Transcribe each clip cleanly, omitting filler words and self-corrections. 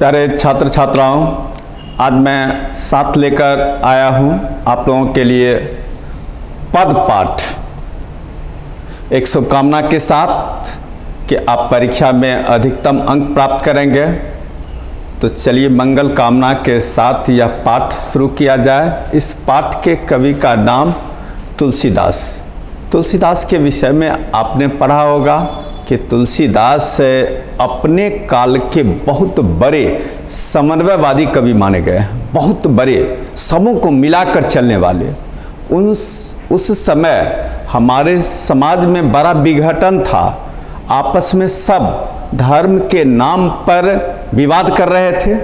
प्यारे छात्र छात्राओं, आज मैं साथ लेकर आया हूँ आप लोगों के लिए पद पाठ। एक शुभकामना के साथ कि आप परीक्षा में अधिकतम अंक प्राप्त करेंगे। तो चलिए मंगल कामना के साथ यह पाठ शुरू किया जाए। इस पाठ के कवि का नाम तुलसीदास। तुलसीदास के विषय में आपने पढ़ा होगा कि तुलसीदास अपने काल के बहुत बड़े समन्वयवादी कवि माने गए हैं। बहुत बड़े, सबों को मिलाकर चलने वाले। उस समय हमारे समाज में बड़ा विघटन था। आपस में सब धर्म के नाम पर विवाद कर रहे थे।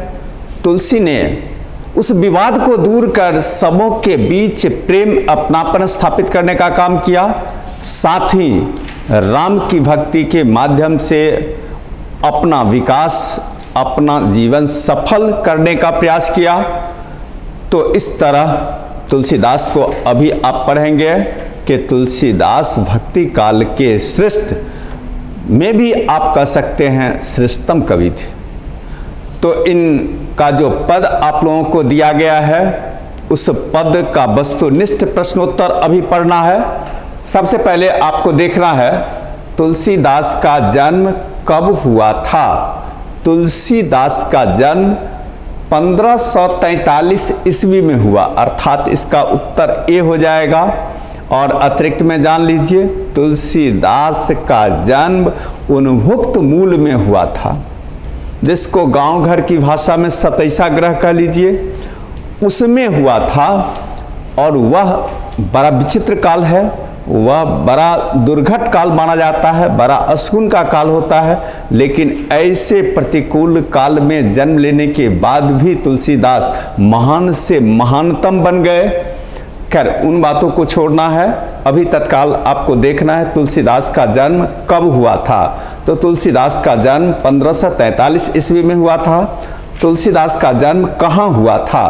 तुलसी ने उस विवाद को दूर कर सबों के बीच प्रेम अपनापन स्थापित करने का काम किया। साथ ही राम की भक्ति के माध्यम से अपना विकास, अपना जीवन सफल करने का प्रयास किया। तो इस तरह तुलसीदास को अभी आप पढ़ेंगे कि तुलसीदास भक्ति काल के श्रेष्ठ में भी आप कह सकते हैं श्रेष्ठतम कवि थे। तो इनका जो पद आप लोगों को दिया गया है, उस पद का वस्तुनिष्ठ प्रश्नोत्तर अभी पढ़ना है। सबसे पहले आपको देखना है तुलसीदास का जन्म कब हुआ था। तुलसीदास का जन्म 1543 ईस्वी में हुआ, अर्थात इसका उत्तर ए हो जाएगा। और अतिरिक्त में जान लीजिए तुलसीदास का जन्म उन्मुक्त मूल में हुआ था, जिसको गांव घर की भाषा में सतैसा ग्रह कह लीजिए, उसमें हुआ था। और वह बड़ा विचित्र काल है, वह बड़ा दुर्घट काल माना जाता है, बड़ा अशकुन का काल होता है। लेकिन ऐसे प्रतिकूल काल में जन्म लेने के बाद भी तुलसीदास महान से महानतम बन गए। खैर उन बातों को छोड़ना है, अभी तत्काल आपको देखना है तुलसीदास का जन्म कब हुआ था। तो तुलसीदास का जन्म 1543 ईस्वी में हुआ था। तुलसीदास का जन्म कहाँ हुआ था?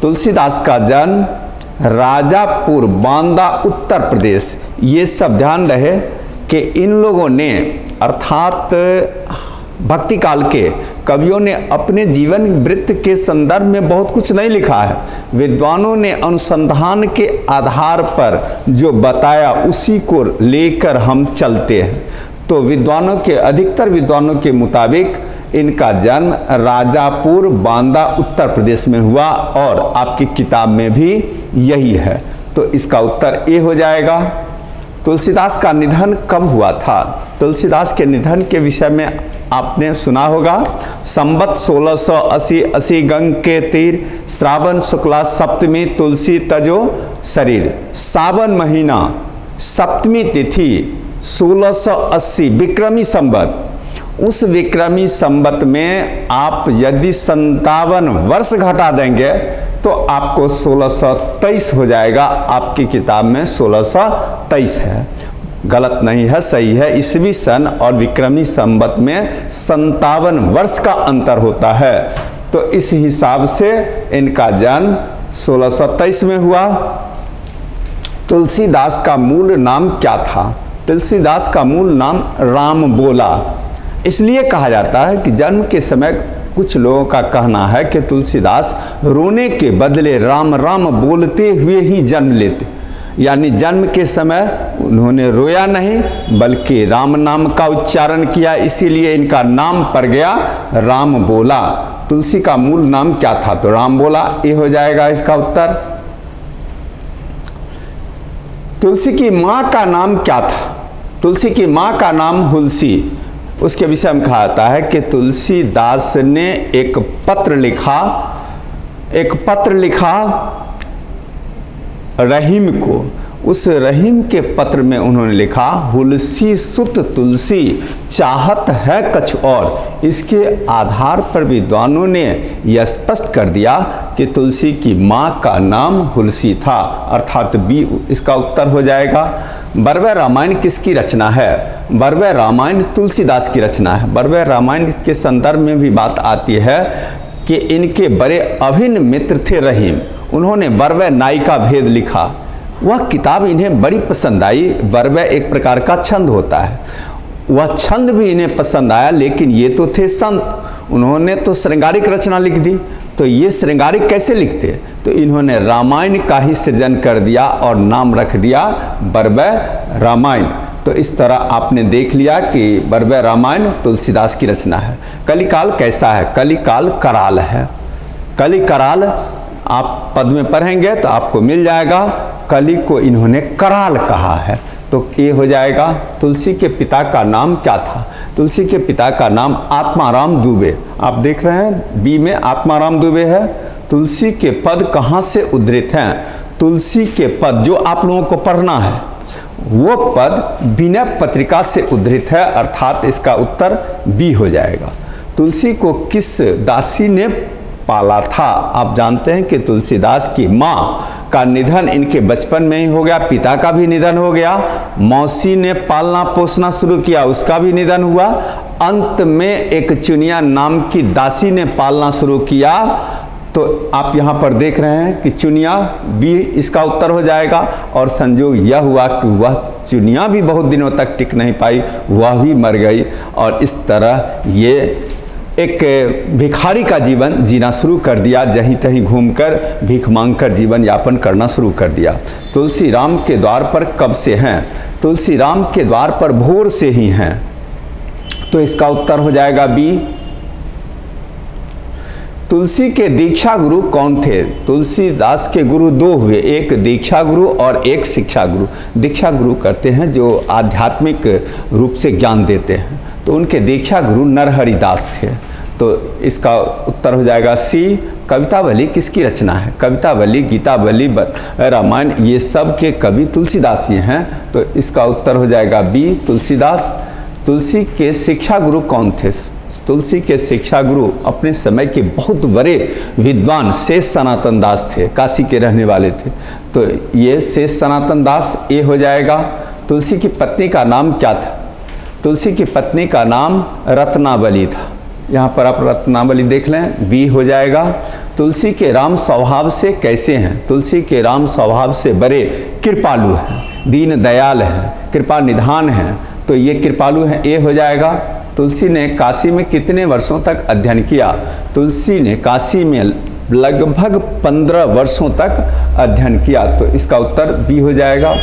तुलसीदास का जन्म राजापुर, बांदा, उत्तर प्रदेश। ये सब ध्यान रहे कि इन लोगों ने, अर्थात भक्ति काल के कवियों ने अपने जीवन वृत्त के संदर्भ में बहुत कुछ नहीं लिखा है। विद्वानों ने अनुसंधान के आधार पर जो बताया उसी को लेकर हम चलते हैं। तो विद्वानों के, अधिकतर विद्वानों के मुताबिक इनका जन्म राजापुर, बांदा, उत्तर प्रदेश में हुआ और आपकी किताब में भी यही है। तो इसका उत्तर ए हो जाएगा। तुलसीदास का निधन कब हुआ था? तुलसीदास के निधन के विषय में आपने सुना होगा। संवत 1680 गंग के तीर, श्रावण शुक्ला सप्तमी, तुलसी तजो शरीर। सावन महीना, सप्तमी तिथि, 1680 विक्रमी संवत। उस विक्रमी संवत में आप यदि 57 वर्ष घटा देंगे तो आपको 1623 हो जाएगा। आपकी किताब में 1623 है, गलत नहीं है, सही है। ईस्वी सन और विक्रमी संवत में 57 वर्ष का अंतर होता है। तो इस हिसाब से इनका जन्म 1623 में हुआ। तुलसीदास का मूल नाम क्या था? तुलसीदास का मूल नाम राम बोला। इसलिए कहा जाता है कि जन्म के समय कुछ लोगों का कहना है कि तुलसीदास रोने के बदले राम राम बोलते हुए ही जन्म लेते, यानी जन्म के समय उन्होंने रोया नहीं बल्कि राम नाम का उच्चारण किया, इसीलिए इनका नाम पड़ गया राम बोला। तुलसी का मूल नाम क्या था? तो राम बोला, ये हो जाएगा इसका उत्तर। तुलसी की माँ का नाम क्या था? तुलसी की माँ का नाम हुलसी। उसके विषय में कहा जाता है कि तुलसीदास ने एक पत्र लिखा रहीम को। उस रहीम के पत्र में उन्होंने लिखा, हुलसी सुत तुलसी चाहत है कछ और। इसके आधार पर विद्वानों ने यह स्पष्ट कर दिया कि तुलसी की माँ का नाम हुलसी था, अर्थात बी इसका उत्तर हो जाएगा। बरवै रामायण किसकी रचना है? बरवै रामायण तुलसीदास की रचना है। बरवै रामायण के संदर्भ में भी बात आती है कि इनके बड़े अभिन्न मित्र थे रहीम। उन्होंने बरवै नायिका भेद लिखा, वह किताब इन्हें बड़ी पसंद आई। बरवै एक प्रकार का छंद होता है, वह छंद भी इन्हें पसंद आया। लेकिन ये तो थे संत, उन्होंने तो श्रृंगारिक रचना लिख दी, तो ये श्रृंगारिक कैसे लिखते? तो इन्होंने रामायण का ही सृजन कर दिया और नाम रख दिया बर्बय रामायण। तो इस तरह आपने देख लिया कि बर्बय रामायण तुलसीदास की रचना है। कलिकाल कैसा है? कलिकाल कराल है। कलि कराल आप पद में पढ़ेंगे तो आपको मिल जाएगा। कलि को इन्होंने कराल कहा है, तो ये हो जाएगा। तुलसी के पिता का नाम क्या था? तुलसी के पिता का नाम आत्माराम दुबे। आप देख रहे हैं बी में आत्माराम दुबे है। तुलसी के पद कहाँ से उद्धृत हैं? तुलसी के पद जो आप लोगों को पढ़ना है वो पद विनय पत्रिका से उद्धृत है, अर्थात इसका उत्तर बी हो जाएगा। तुलसी को किस दासी ने पाला था? आप जानते हैं कि तुलसीदास की माँ का निधन इनके बचपन में ही हो गया, पिता का भी निधन हो गया, मौसी ने पालना पोसना शुरू किया, उसका भी निधन हुआ, अंत में एक चुनिया नाम की दासी ने पालना शुरू किया। तो आप यहाँ पर देख रहे हैं कि चुनिया भी इसका उत्तर हो जाएगा। और संयोग यह हुआ कि वह चुनिया भी बहुत दिनों तक टिक नहीं पाई, वह भी मर गई, और इस तरह ये एक भिखारी का जीवन जीना शुरू कर दिया, जहीं तहीं घूमकर भीख मांगकर जीवन यापन करना शुरू कर दिया। तुलसी राम के द्वार पर कब से हैं? तुलसी राम के द्वार पर भोर से ही हैं, तो इसका उत्तर हो जाएगा बी। तुलसी के दीक्षा गुरु कौन थे? तुलसीदास के गुरु दो हुए, एक दीक्षा गुरु और एक शिक्षा गुरु। दीक्षा गुरु करते हैं जो आध्यात्मिक रूप से ज्ञान देते हैं, तो उनके दीक्षा गुरु नरहरिदास थे, तो इसका उत्तर हो जाएगा सी। कवितावली किसकी रचना है? कवितावली, गीतावली, रामायण, ये सब के कवि तुलसीदास ही हैं, तो इसका उत्तर हो जाएगा बी तुलसीदास। तुलसी के शिक्षा गुरु कौन थे? तुलसी के शिक्षा गुरु अपने समय के बहुत बड़े विद्वान शेष सनातन दास थे, काशी के रहने वाले थे, तो ये शेष सनातन दास ये हो जाएगा। तुलसी की पत्नी का नाम क्या था? तुलसी की पत्नी का नाम रत्नावली था, यहाँ पर आप रत्नावली देख लें, बी हो जाएगा। तुलसी के राम स्वभाव से कैसे हैं? तुलसी के राम स्वभाव से बड़े कृपालु हैं, दीन दयाल हैं, कृपा निधान हैं, तो ये कृपालु हैं, ये हो जाएगा। तुलसी ने काशी में कितने वर्षों तक अध्ययन किया? तुलसी ने काशी में लगभग 15 वर्षों तक अध्ययन किया, तो इसका उत्तर बी हो जाएगा।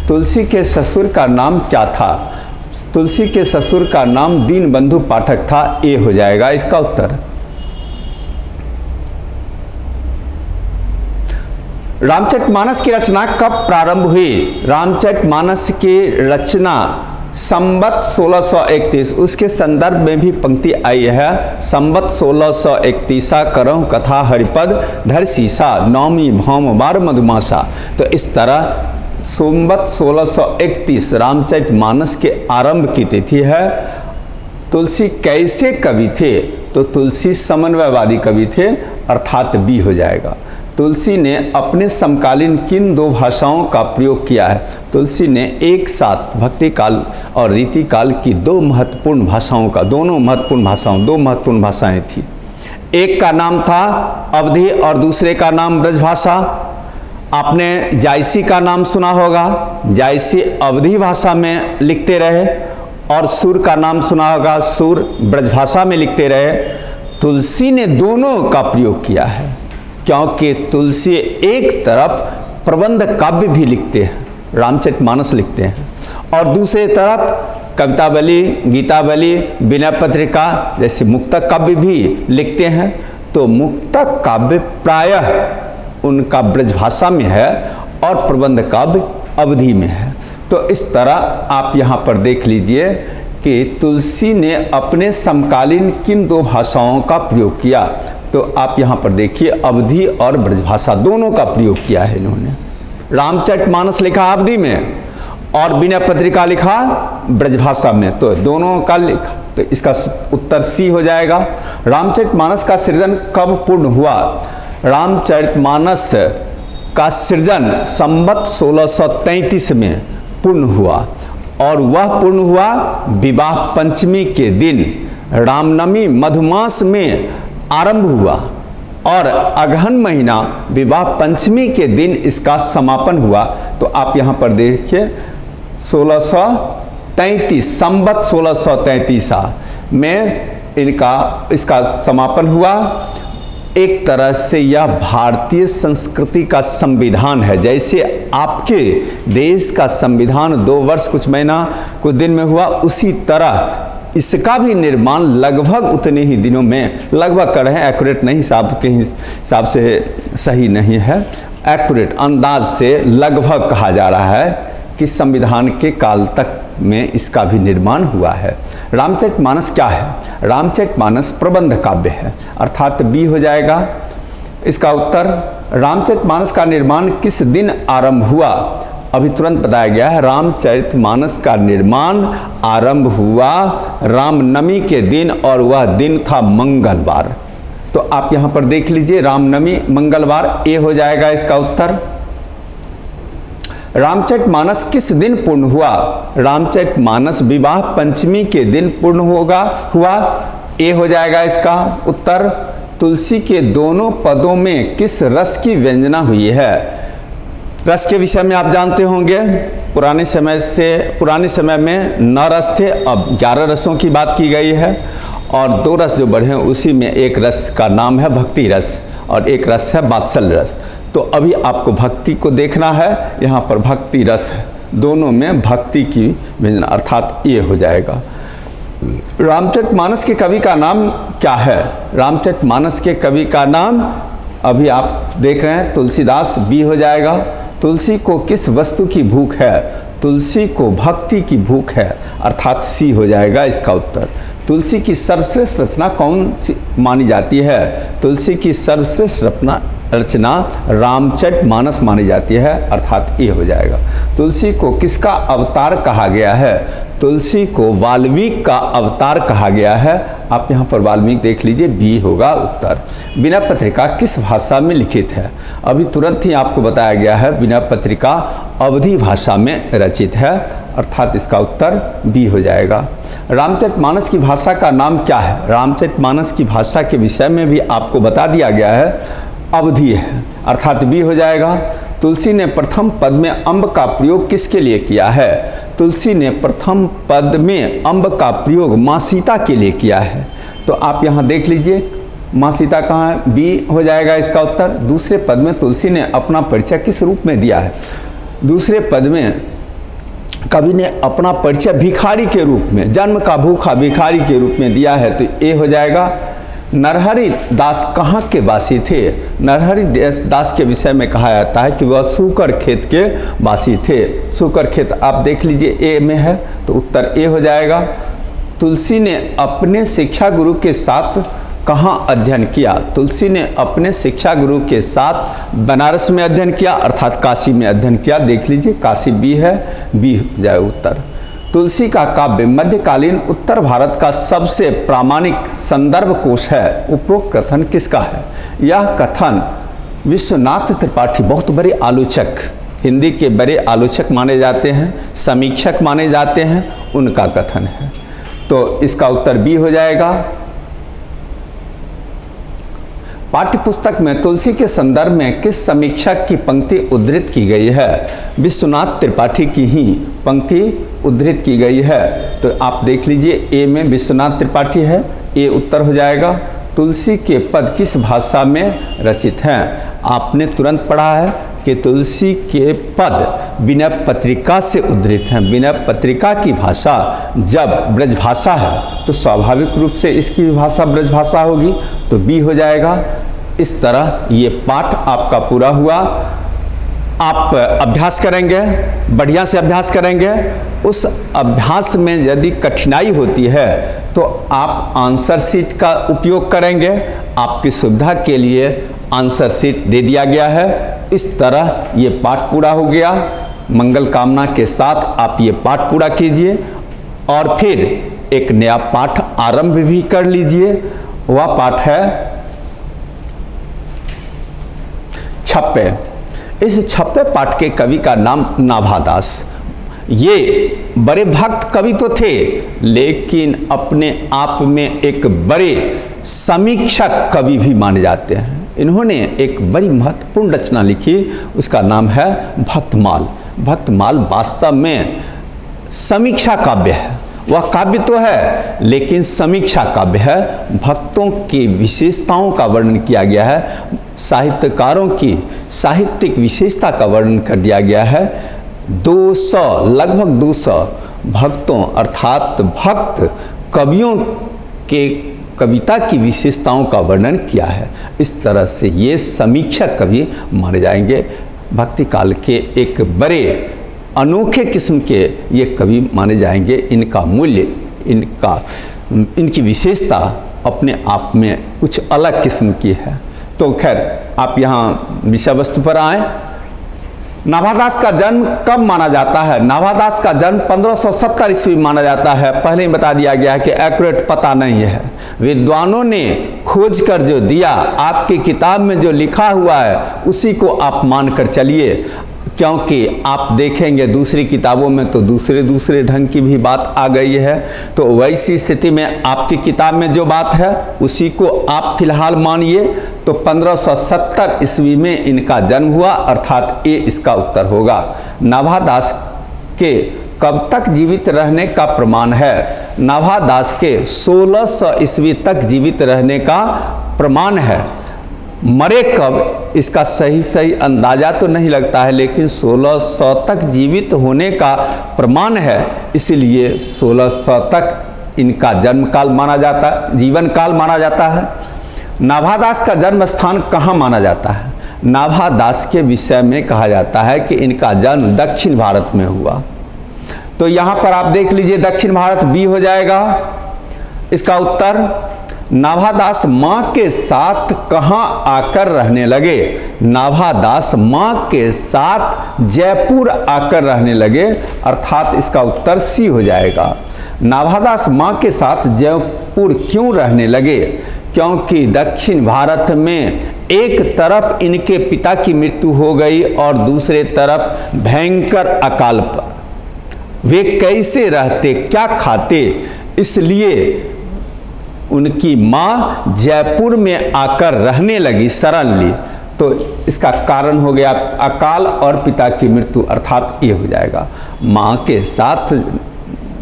तुलसी के ससुर का नाम क्या था? तुलसी के ससुर का नाम दीनबंधु पाठक था, ए हो जाएगा इसका उत्तर। रामचरितमानस की रचना कब प्रारंभ हुई? रामचरितमानस की रचना संवत 1631, उसके संदर्भ में भी पंक्ति आई है। संवत 1631 करहु कथा हरिपद धर सीसा, नौमी भौम बार मधुमासा। तो इस तरह संवत 1631 रामचरितमानस के आरंभ की तिथि है। तुलसी कैसे कवि थे? तो तुलसी समन्वयवादी कवि थे, अर्थात बी हो जाएगा। तुलसी ने अपने समकालीन किन दो भाषाओं का प्रयोग किया है? तुलसी ने एक साथ भक्ति काल और रीति काल की दो महत्वपूर्ण भाषाओं का, दो महत्वपूर्ण भाषाएं थी। एक का नाम था अवधी और दूसरे का नाम ब्रजभाषा। आपने जायसी का नाम सुना होगा, जायसी अवधी भाषा में लिखते रहे, और सुर का नाम सुना होगा, सुर ब्रजभाषा में लिखते रहे। तुलसी ने दोनों का प्रयोग किया है, क्योंकि तुलसी एक तरफ प्रबंध काव्य भी लिखते हैं, रामचरितमानस लिखते हैं, और दूसरे तरफ कवितावली, गीतावली, विनय पत्रिका जैसे मुक्तक काव्य भी लिखते हैं। तो मुक्तक काव्य प्रायः उनका ब्रजभाषा में है और प्रबंध काव्य अवधि में है। तो इस तरह आप यहाँ पर देख लीजिए कि तुलसी ने अपने समकालीन किन दो भाषाओं का प्रयोग किया। तो आप यहाँ पर देखिए अवधी और ब्रजभाषा दोनों का प्रयोग किया है इन्होंने। रामचरितमानस लिखा अवधी में और विनय पत्रिका लिखा ब्रजभाषा में, तो दोनों का लिखा, तो इसका उत्तर सी हो जाएगा। रामचरितमानस का सृजन कब पूर्ण हुआ? रामचरितमानस का सृजन संवत 1633 में पूर्ण हुआ, और वह पूर्ण हुआ विवाह पंचमी के दिन, रामनवमी मधुमास में आरंभ हुआ, और अगहन महीना विवाह पंचमी के दिन इसका समापन हुआ। तो आप यहाँ पर देखिए 1633 संवत 1633 में इसका समापन हुआ। एक तरह से यह भारतीय संस्कृति का संविधान है। जैसे आपके देश का संविधान 2 वर्ष कुछ महीना कुछ दिन में हुआ, उसी तरह इसका भी निर्माण लगभग उतने ही दिनों में, लगभग कर रहे हैं, एक्यूरेट नहीं, हिसाब के हिसाब से सही नहीं है, एक्यूरेट अंदाज से लगभग कहा जा रहा है कि संविधान के काल तक में इसका भी निर्माण हुआ है। रामचरितमानस क्या है? रामचरितमानस प्रबंध काव्य है, अर्थात बी हो जाएगा इसका उत्तर। रामचरितमानस का निर्माण किस दिन आरंभ हुआ? अभी तुरंत बताया गया है, रामचरितमानस का निर्माण आरंभ हुआ रामनवमी के दिन, और वह दिन था मंगलवार। तो आप यहाँ पर देख लीजिए, रामनवमी मंगलवार, ए हो जाएगा इसका उत्तर। रामचरितमानस किस दिन पूर्ण हुआ? रामचरितमानस विवाह पंचमी के दिन पूर्ण हुआ, ए हो जाएगा इसका उत्तर। तुलसी के दोनों पदों में किस रस की व्यंजना हुई है? रस के विषय में आप जानते होंगे, पुराने समय में 9 रस थे, अब 11 रसों की बात की गई है, और 2 रस जो बढ़े हैं उसी में एक रस का नाम है भक्ति रस और एक रस है वात्सल्य रस। तो अभी आपको भक्ति को देखना है, यहाँ पर भक्ति रस है, दोनों में भक्ति की व्यंजना, अर्थात ये हो जाएगा। रामचरितमानस के कवि का नाम क्या है? रामचरितमानस के कवि का नाम अभी आप देख रहे हैं, तुलसीदास, बी हो जाएगा। तुलसी को किस वस्तु की भूख है? तुलसी को भक्ति की भूख है, अर्थात सी हो जाएगा इसका उत्तर। तुलसी की सर्वश्रेष्ठ रचना कौन सी मानी जाती है? तुलसी की सर्वश्रेष्ठ रचना रामचरितमानस मानी जाती है, अर्थात ये हो जाएगा। तुलसी को किसका अवतार कहा गया है? तुलसी को वाल्मीकि का अवतार कहा गया है। आप यहाँ पर वाल्मीकि देख लीजिए, बी होगा उत्तर। विनय पत्रिका किस भाषा में लिखित है? अभी तुरंत ही आपको बताया गया है, विनय पत्रिका अवधी भाषा में रचित है, अर्थात इसका उत्तर बी हो जाएगा। रामचरितमानस की भाषा का नाम क्या है? रामचरितमानस की भाषा के विषय में भी आपको बता दिया गया है, अवधी है, अर्थात बी हो जाएगा। तुलसी ने प्रथम पद में अम्ब का प्रयोग किसके लिए किया है? तुलसी ने प्रथम पद में अम्ब का प्रयोग माँ सीता के लिए किया है। तो आप यहाँ देख लीजिए, माँ सीता कहाँ है? बी हो जाएगा इसका उत्तर। दूसरे पद में तुलसी ने अपना परिचय किस रूप में दिया है? दूसरे पद में कवि ने अपना परिचय भिखारी के रूप में, जन्म का भूखा भिखारी के रूप में दिया है, तो ए हो जाएगा। नरहरि दास कहाँ के वासी थे? नरहरि दास के विषय में कहा जाता है कि वह सूकर खेत के वासी थे। सूकर खेत आप देख लीजिए, ए में है, तो उत्तर ए हो जाएगा। तुलसी ने अपने शिक्षा गुरु के साथ कहाँ अध्ययन किया? तुलसी ने अपने शिक्षा गुरु के साथ बनारस में अध्ययन किया, अर्थात काशी में अध्ययन किया। देख लीजिए, काशी बी है, बी हो जाए उत्तर। तुलसी का काव्य मध्यकालीन उत्तर भारत का सबसे प्रामाणिक संदर्भ कोश है। उपरोक्त कथन किसका है? यह कथन विश्वनाथ त्रिपाठी, बहुत बड़े आलोचक, हिंदी के बड़े आलोचक माने जाते हैं, समीक्षक माने जाते हैं, उनका कथन है। तो इसका उत्तर बी हो जाएगा। पाठ्यपुस्तक में तुलसी के संदर्भ में किस समीक्षक की पंक्ति उद्धृत की गई है? विश्वनाथ त्रिपाठी की ही पंक्ति उद्धृत की गई है। तो आप देख लीजिए, ए में विश्वनाथ त्रिपाठी है, ए उत्तर हो जाएगा। तुलसी के पद किस भाषा में रचित हैं? आपने तुरंत पढ़ा है कि तुलसी के पद विनय पत्रिका से उद्धृत हैं। विनय पत्रिका की भाषा जब ब्रजभाषा है तो स्वाभाविक रूप से इसकी भी भाषा ब्रजभाषा होगी, तो बी हो जाएगा। इस तरह ये पाठ आपका पूरा हुआ। आप अभ्यास करेंगे, बढ़िया से अभ्यास करेंगे। उस अभ्यास में यदि कठिनाई होती है तो आप आंसर शीट का उपयोग करेंगे। आपकी सुविधा के लिए आंसर शीट दे दिया गया है। इस तरह ये पाठ पूरा हो गया। मंगल कामना के साथ आप ये पाठ पूरा कीजिए और फिर एक नया पाठ आरंभ भी कर लीजिए। वह पाठ है छप्पे। इस छप्पे पाठ के कवि का नाम नाभादास। ये बड़े भक्त कवि तो थे, लेकिन अपने आप में एक बड़े समीक्षक कवि भी माने जाते हैं। इन्होंने एक बड़ी महत्वपूर्ण रचना लिखी, उसका नाम है भक्तमाल। भक्तमाल वास्तव में समीक्षा काव्य है वह काव्य तो है लेकिन समीक्षा काव्य है। भक्तों की विशेषताओं का वर्णन किया गया है, साहित्यकारों की साहित्यिक विशेषता का वर्णन कर दिया गया है। 200 लगभग 200 भक्तों अर्थात भक्त कवियों के कविता की विशेषताओं का वर्णन किया है। इस तरह से ये समीक्षा कवि माने जाएंगे। भक्ति काल के एक बड़े अनोखे किस्म के ये कवि माने जाएंगे। इनका मूल्य, इनकी विशेषता अपने आप में कुछ अलग किस्म की है। तो खैर आप यहाँ विषय वस्तु पर आए। नाभादास का जन्म कब माना जाता है? नाभादास का जन्म 1570 ईस्वी माना जाता है। पहले ही बता दिया गया है कि एक्यूरेट पता नहीं है। विद्वानों ने खोज कर जो दिया, आपकी किताब में जो लिखा हुआ है उसी को आप मान कर चलिए, क्योंकि आप देखेंगे दूसरी किताबों में तो दूसरे ढंग की भी बात आ गई है। तो वैसी स्थिति में आपकी किताब में जो बात है उसी को आप फिलहाल मानिए। तो 1570 ईस्वी में इनका जन्म हुआ, अर्थात ए इसका उत्तर होगा। नाभादास के कब तक जीवित रहने का प्रमाण है? नाभादास के 1600 ईस्वी तक जीवित रहने का प्रमाण है। मरे कब इसका सही अंदाजा तो नहीं लगता है, लेकिन 1600 तक जीवित होने का प्रमाण है, इसलिए 1600 तक इनका जन्म काल माना जाता है, जीवन काल माना जाता है। नाभादास का जन्म स्थान कहाँ माना जाता है? नाभादास के विषय में कहा जाता है कि इनका जन्म दक्षिण भारत में हुआ। तो यहाँ पर आप देख लीजिए, दक्षिण भारत बी हो जाएगा इसका उत्तर। नाभादास माँ के साथ कहाँ आकर रहने लगे? नाभादास माँ के साथ जयपुर आकर रहने लगे, अर्थात इसका उत्तर सी हो जाएगा। नाभादास माँ के साथ जयपुर क्यों रहने लगे? क्योंकि दक्षिण भारत में एक तरफ इनके पिता की मृत्यु हो गई और दूसरे तरफ भयंकर अकाल पर वे कैसे रहते, क्या खाते, इसलिए उनकी माँ जयपुर में आकर रहने लगी, शरण ली। तो इसका कारण हो गया अकाल और पिता की मृत्यु, अर्थात ये हो जाएगा। माँ के साथ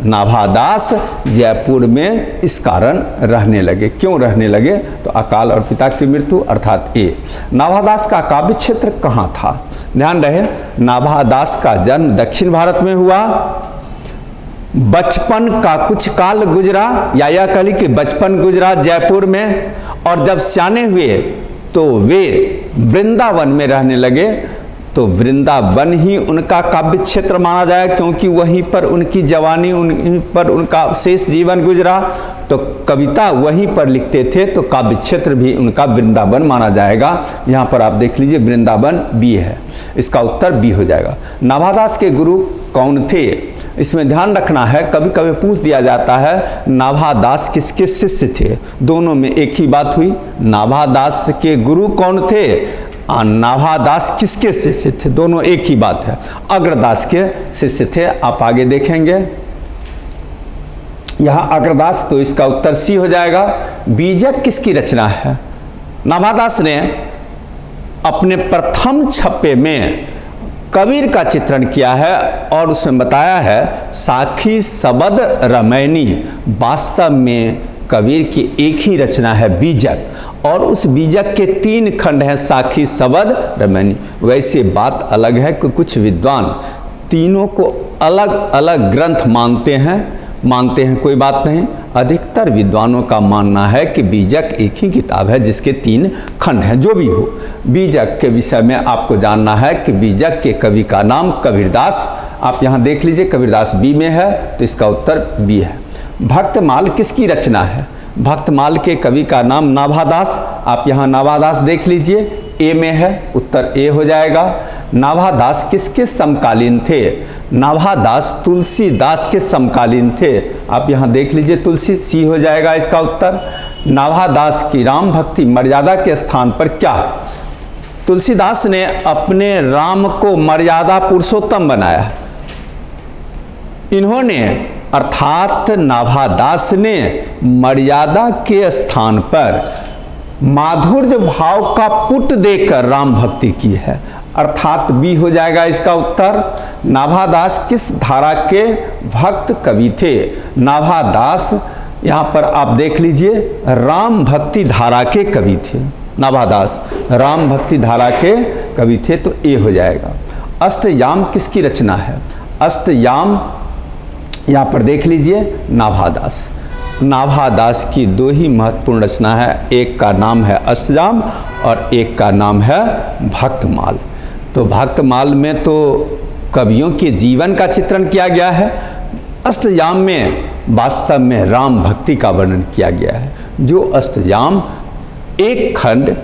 नाभादास जयपुर में इस कारण रहने लगे। क्यों रहने लगे? तो अकाल और पिता की मृत्यु, अर्थात ए। नाभादास का काव्य क्षेत्र कहाँ था? ध्यान रहे, नाभादास का जन्म दक्षिण भारत में हुआ। बचपन का कुछ काल गुजरा, या यह कह कि बचपन गुजरा जयपुर में, और जब सियाने हुए तो वे वृंदावन में रहने लगे। तो वृंदावन ही उनका काव्य क्षेत्र माना जाए, क्योंकि वहीं पर उनकी जवानी, वहीं पर उनका शेष जीवन गुजरा। तो कविता वहीं पर लिखते थे, तो काव्य क्षेत्र भी उनका वृंदावन माना जाएगा। यहाँ पर आप देख लीजिए, वृंदावन बी है, इसका उत्तर बी हो जाएगा। नाभादास के गुरु कौन थे? इसमें ध्यान रखना है, कभी कभी पूछ दिया जाता है नाभादास किसके शिष्य थे? दोनों में एक ही बात हुई। नाभादास के गुरु कौन थे और नाभादास किसके शिष्य थे? दोनों एक ही बात है। अग्रदास के शिष्य थे, आप आगे देखेंगे। यहाँ अग्रदास, तो इसका उत्तर सी हो जाएगा। बीजक किसकी रचना है? नाभादास ने अपने प्रथम छप्पे में कबीर का चित्रण किया है और उसमें बताया है साखी सबद रमैनी। वास्तव में कबीर की एक ही रचना है बीजक, और उस बीजक के 3 खंड हैं, साखी सबद रमैनी। वैसे बात अलग है कि कुछ विद्वान तीनों को अलग अलग ग्रंथ मानते हैं, कोई बात नहीं। अधिकतर विद्वानों का मानना है कि बीजक एक ही किताब है जिसके 3 खंड हैं। जो भी हो, बीजक के विषय में आपको जानना है कि बीजक के कवि का नाम कबीरदास। आप यहाँ देख लीजिए, कबीरदास बी में है, तो इसका उत्तर बी है। भक्तमाल किसकी रचना है? भक्तमाल के कवि का नाम नाभादास। आप यहाँ नाभादास देख लीजिए, ए में है, उत्तर ए हो जाएगा। नाभादास किसके समकालीन थे? नाभादास तुलसीदास के समकालीन थे। आप यहाँ देख लीजिए, तुलसी सी हो जाएगा इसका उत्तर। नाभादास की राम भक्ति मर्यादा के स्थान पर क्या? तुलसीदास ने अपने राम को मर्यादा पुरुषोत्तम बनाया। इन्होंने अर्थात नाभादास ने मर्यादा के स्थान पर माधुर्य भाव का पुट देकर राम भक्ति की है। अर्थात बी हो जाएगा इसका उत्तर। नाभादास किस धारा के भक्त कवि थे? नाभादास यहाँ पर आप देख लीजिए राम भक्ति धारा के कवि थे। नाभादास राम भक्ति धारा के कवि थे, तो ए हो जाएगा। अष्टयाम किसकी रचना है? अष्टयाम यहाँ पर देख लीजिए नाभादास। नाभादास की दो ही महत्वपूर्ण रचना है, एक का नाम है अष्टयाम और एक का नाम है भक्तमाल। तो भक्तमाल में तो कवियों के जीवन का चित्रण किया गया है, अष्टयाम में वास्तव में राम भक्ति का वर्णन किया गया है। जो अष्टयाम एक खंड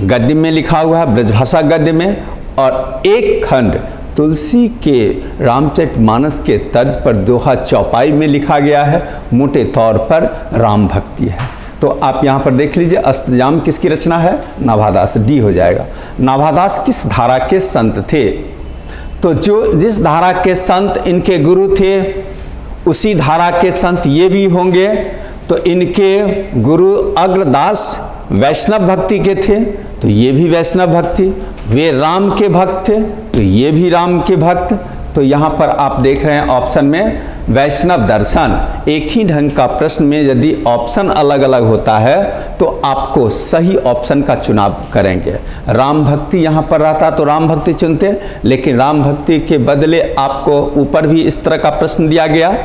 गद्य में लिखा हुआ है, ब्रजभाषा गद्य में, और एक खंड तुलसी के रामचरितमानस के तर्ज पर दोहा चौपाई में लिखा गया है। मोटे तौर पर राम भक्ति है। तो आप यहाँ पर देख लीजिए अष्टयाम किसकी रचना है? नाभादास, डी हो जाएगा। नाभादास किस धारा के संत थे? तो जो जिस धारा के संत इनके गुरु थे उसी धारा के संत ये भी होंगे। तो इनके गुरु अग्रदास वैष्णव भक्ति के थे, तो ये भी वैष्णव भक्ति। वे राम के भक्त थे, तो ये भी राम के भक्त। तो यहाँ पर आप देख रहे हैं ऑप्शन में वैष्णव दर्शन। एक ही ढंग का प्रश्न में यदि ऑप्शन अलग अलग होता है तो आपको सही ऑप्शन का चुनाव करेंगे। राम भक्ति यहाँ पर रहता तो राम भक्ति चुनते, लेकिन राम भक्ति के बदले आपको ऊपर भी इस तरह का प्रश्न दिया गया,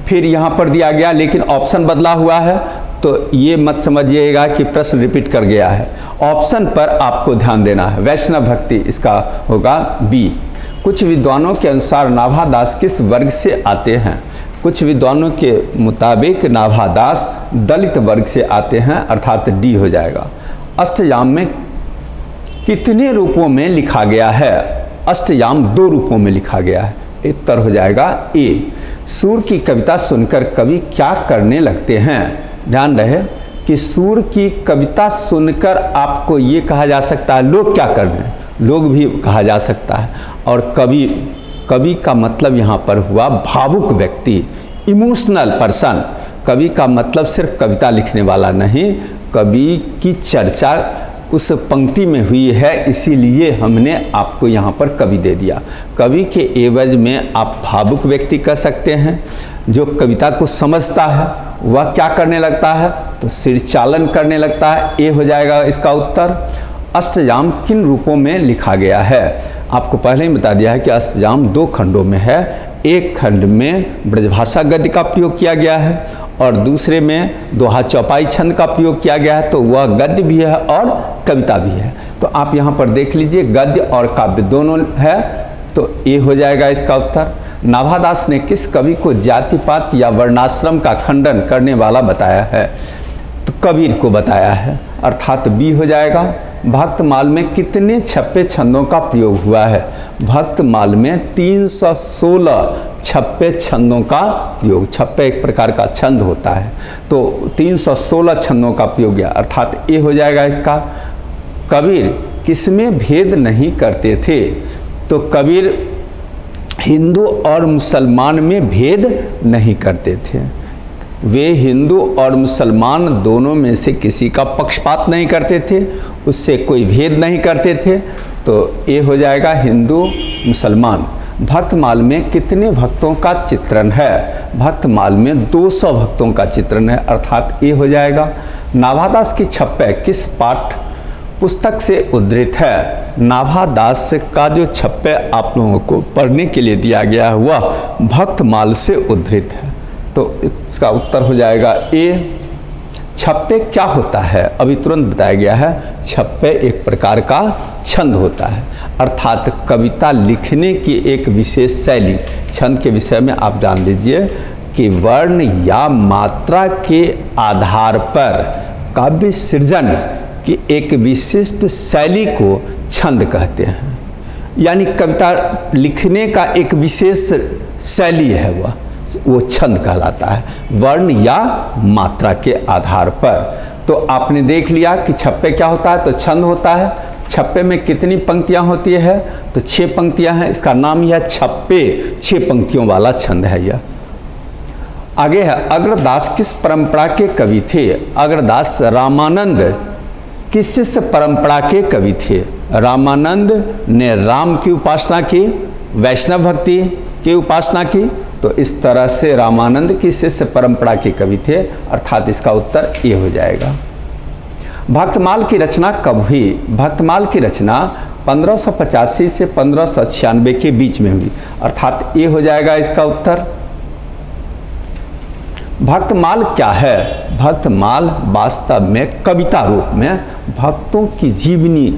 फिर यहाँ पर दिया गया, लेकिन ऑप्शन बदला हुआ है। तो ये मत समझिएगा कि प्रश्न रिपीट कर गया है। ऑप्शन पर आपको ध्यान देना है। वैष्णव भक्ति इसका होगा बी। कुछ विद्वानों के अनुसार नाभादास किस वर्ग से आते हैं? कुछ विद्वानों के मुताबिक नाभादास दलित वर्ग से आते हैं, अर्थात डी हो जाएगा। अष्टयाम में कितने रूपों में लिखा गया है? अष्टयाम 2 रूपों में लिखा गया है। उत्तर हो जाएगा ए। सूर की कविता सुनकर कवि क्या करने लगते हैं? ध्यान रहे कि सूर की कविता सुनकर आपको ये कहा जा सकता है लोग क्या कर रहे हैं, लोग भी कहा जा सकता है। और कवि का मतलब यहाँ पर हुआ भावुक व्यक्ति, इमोशनल पर्सन। कवि का मतलब सिर्फ कविता लिखने वाला नहीं, कवि की चर्चा उस पंक्ति में हुई है, इसीलिए हमने आपको यहाँ पर कवि दे दिया। कवि के एवज में आप भावुक व्यक्ति कह सकते हैं। जो कविता को समझता है वह क्या करने लगता है? तो सिर चालन करने लगता है। ए हो जाएगा इसका उत्तर। अष्टयाम किन रूपों में लिखा गया है? आपको पहले ही बता दिया है कि अष्टयाम 2 खंडों में है। एक खंड में ब्रजभाषा गद्य का प्रयोग किया गया है और दूसरे में दोहा चौपाई छंद का प्रयोग किया गया है। तो वह गद्य भी है और कविता भी है। तो आप यहाँ पर देख लीजिए गद्य और काव्य दोनों है, तो ए हो जाएगा इसका उत्तर। नाभादास ने किस कवि को जाति पात या वर्णाश्रम का खंडन करने वाला बताया है? तो कबीर को बताया है, अर्थात बी हो जाएगा। भक्तमाल में कितने छप्पे छंदों का प्रयोग हुआ है? भक्तमाल में 316 छप्पे छंदों का प्रयोग। छप्पे एक प्रकार का छंद होता है, तो 316 छंदों का प्रयोग किया, अर्थात ए हो जाएगा इसका। कबीर किसमें भेद नहीं करते थे? तो कबीर हिंदू और मुसलमान में भेद नहीं करते थे। वे हिंदू और मुसलमान दोनों में से किसी का पक्षपात नहीं करते थे, उससे कोई भेद नहीं करते थे। तो ये हो जाएगा हिंदू मुसलमान। भक्तमाल में कितने भक्तों का चित्रण है? भक्तमाल में 200 भक्तों का चित्रण है, अर्थात ये हो जाएगा। नाभादास की छप्पे किस पाठ पुस्तक से उद्धृत है? नाभादास का जो छप्पे आप लोगों को पढ़ने के लिए दिया गया है वह भक्तमाल से उद्धृत है, तो इसका उत्तर हो जाएगा ए। छप्पे क्या होता है? अभी तुरंत बताया गया है। छप्पे एक प्रकार का छंद होता है, अर्थात कविता लिखने की एक विशेष शैली। छंद के विषय में आप जान लीजिए कि वर्ण या मात्रा के आधार पर काव्य सृजन की एक विशिष्ट शैली को छंद कहते हैं। यानी कविता लिखने का एक विशेष शैली है, वो छंद कहलाता है, वर्ण या मात्रा के आधार पर। तो आपने देख लिया कि छप्पे क्या होता है, तो छंद होता है। छप्पे में कितनी पंक्तियां होती है? तो 6 पंक्तियां हैं, इसका नाम ही है छप्पे, 6 पंक्तियों वाला छंद है यह। आगे है अग्रदास किस परंपरा के कवि थे? अग्रदास रामानंद किस परंपरा के कवि थे? रामानंद ने राम की उपासना की, वैष्णव भक्ति की उपासना की, तो इस तरह से रामानंद की शिष्य परंपरा के कवि थे, अर्थात इसका उत्तर ये हो जाएगा। भक्तमाल की रचना कब हुई? भक्तमाल की रचना 1585 से 1596 के बीच में हुई, अर्थात ये हो जाएगा इसका उत्तर। भक्तमाल क्या है? भक्तमाल वास्तव में कविता रूप में भक्तों की जीवनी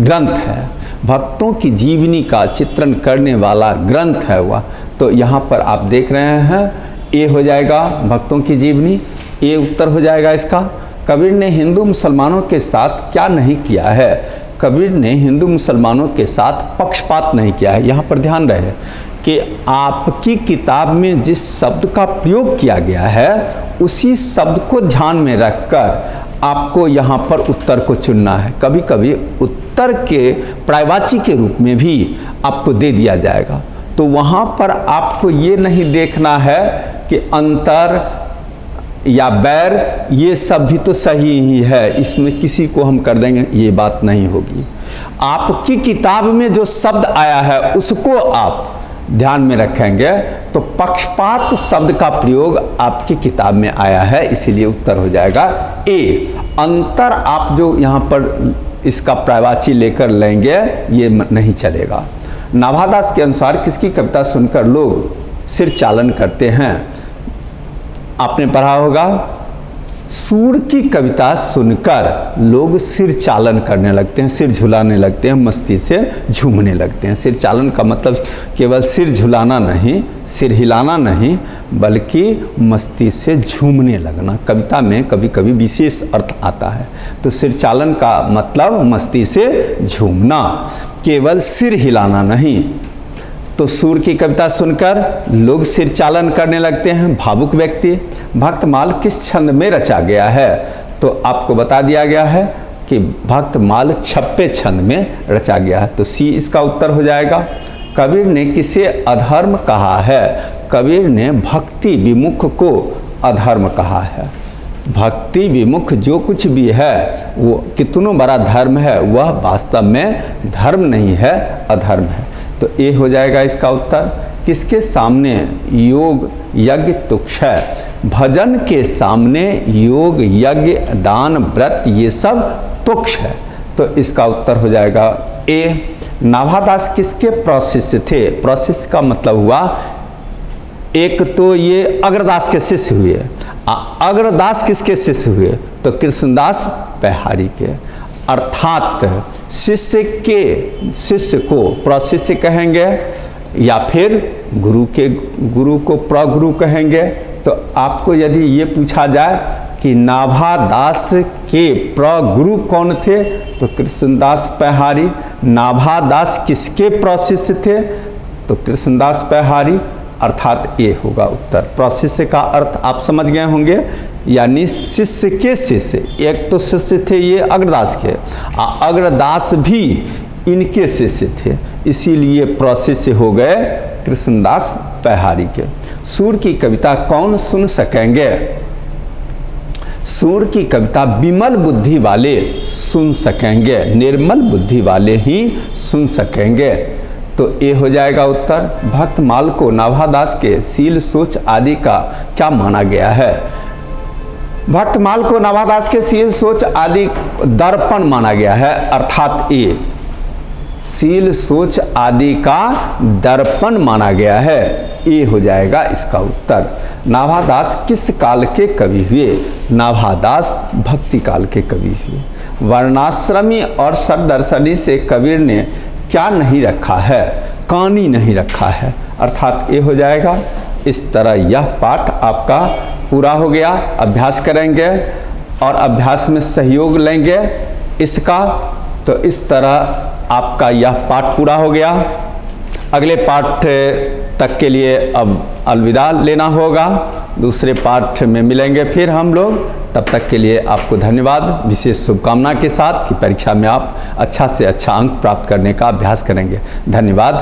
ग्रंथ है, भक्तों की जीवनी का चित्रण करने वाला ग्रंथ है वह। तो यहाँ पर आप देख रहे हैं ये हो जाएगा भक्तों की जीवनी, ये उत्तर हो जाएगा इसका। कबीर ने हिंदू मुसलमानों के साथ क्या नहीं किया है? कबीर ने हिंदू मुसलमानों के साथ पक्षपात नहीं किया है। यहाँ पर ध्यान रहे कि आपकी किताब में जिस शब्द का प्रयोग किया गया है उसी शब्द को ध्यान में रखकर आपको यहाँ पर उत्तर को चुनना है। कभी कभी उत्तर के पर्यायवाची के रूप में भी आपको दे दिया जाएगा, तो वहाँ पर आपको ये नहीं देखना है कि अंतर या बैर, ये सब भी तो सही ही है, इसमें किसी को हम कर देंगे, ये बात नहीं होगी। आपकी किताब में जो शब्द आया है उसको आप ध्यान में रखेंगे, तो पक्षपात शब्द का प्रयोग आपकी किताब में आया है, इसीलिए उत्तर हो जाएगा ए। अंतर आप जो यहाँ पर इसका पर्यायवाची लेकर लेंगे ये नहीं चलेगा। नाभादास के अनुसार किसकी कविता सुनकर लोग सिर चालन करते हैं? आपने पढ़ा होगा, सूर की कविता सुनकर लोग सिर चालन करने लगते हैं, सिर झुलाने लगते हैं, मस्ती से झूमने लगते हैं। सिर चालन का मतलब केवल सिर झुलाना नहीं, सिर हिलाना नहीं, बल्कि मस्ती से झूमने लगना। कविता में कभी कभी विशेष अर्थ आता है, तो सिर चालन का मतलब मस्ती से झूमना, केवल सिर हिलाना नहीं। तो सूर की कविता सुनकर लोग सिर चालन करने लगते हैं, भावुक व्यक्ति। भक्तमाल किस छंद में रचा गया है? तो आपको बता दिया गया है कि भक्तमाल छप्पे छंद में रचा गया है, तो सी इसका उत्तर हो जाएगा। कबीर ने किसे अधर्म कहा है? कबीर ने भक्ति विमुख को अधर्म कहा है। भक्ति विमुख जो कुछ भी है वो कितनों बड़ा धर्म है, वह वास्तव में धर्म नहीं है, अधर्म है। तो ये हो जाएगा इसका उत्तर। किसके सामने योग यज्ञ तुच्छ है? भजन के सामने योग यज्ञ दान व्रत ये सब तुच्छ है, तो इसका उत्तर हो जाएगा ए। नाभादास किसके प्रशिष्य थे? प्रशिष्य का मतलब हुआ एक तो ये अग्रदास के शिष्य हुए, अग्रदास किसके शिष्य हुए? तो कृष्णदास पैहारी के, अर्थात शिष्य को प्रशिष्य कहेंगे या फिर गुरु को प्रगुरु कहेंगे। तो आपको यदि ये पूछा जाए कि नाभादास के प्रगुरु कौन थे, तो कृष्णदास पैहारी। नाभादास किसके प्रशिष्य थे? तो कृष्णदास पैहारी, अर्थात ये होगा उत्तर। प्रशिष्य का अर्थ आप समझ गए होंगे, यानी शिष्य के शिष्य। एक तो शिष्य थे ये अग्रदास के, अग्रदास भी इनके शिष्य थे, इसीलिए प्रशिष्य हो गए कृष्णदास पैहारी के। सूर की कविता कौन सुन सकेंगे? सूर की कविता विमल बुद्धि वाले सुन सकेंगे, निर्मल बुद्धि वाले ही सुन सकेंगे, तो ये हो जाएगा उत्तर। भक्तमाल को नाभादास के शील सोच आदि का क्या माना गया है? भक्तमाल को नाभादास के शील सोच आदि दर्पण माना गया है, अर्थात ये शील सोच आदि का दर्पण माना गया है, ये हो जाएगा इसका उत्तर। नाभादास किस काल के कवि हुए? नाभादास भक्ति काल के कवि हुए। वर्णाश्रमी और सदर्शनी से कबीर ने क्या नहीं रखा है? कानी नहीं रखा है, अर्थात ये हो जाएगा। इस तरह यह पाठ आपका पूरा हो गया। अभ्यास करेंगे और अभ्यास में सहयोग लेंगे इसका, तो इस तरह आपका यह पाठ पूरा हो गया। अगले पाठ तक के लिए अब अलविदा लेना होगा, दूसरे पाठ में मिलेंगे फिर हम लोग। तब तक के लिए आपको धन्यवाद, विशेष शुभकामना के साथ कि परीक्षा में आप अच्छा से अच्छा अंक प्राप्त करने का अभ्यास करेंगे। धन्यवाद।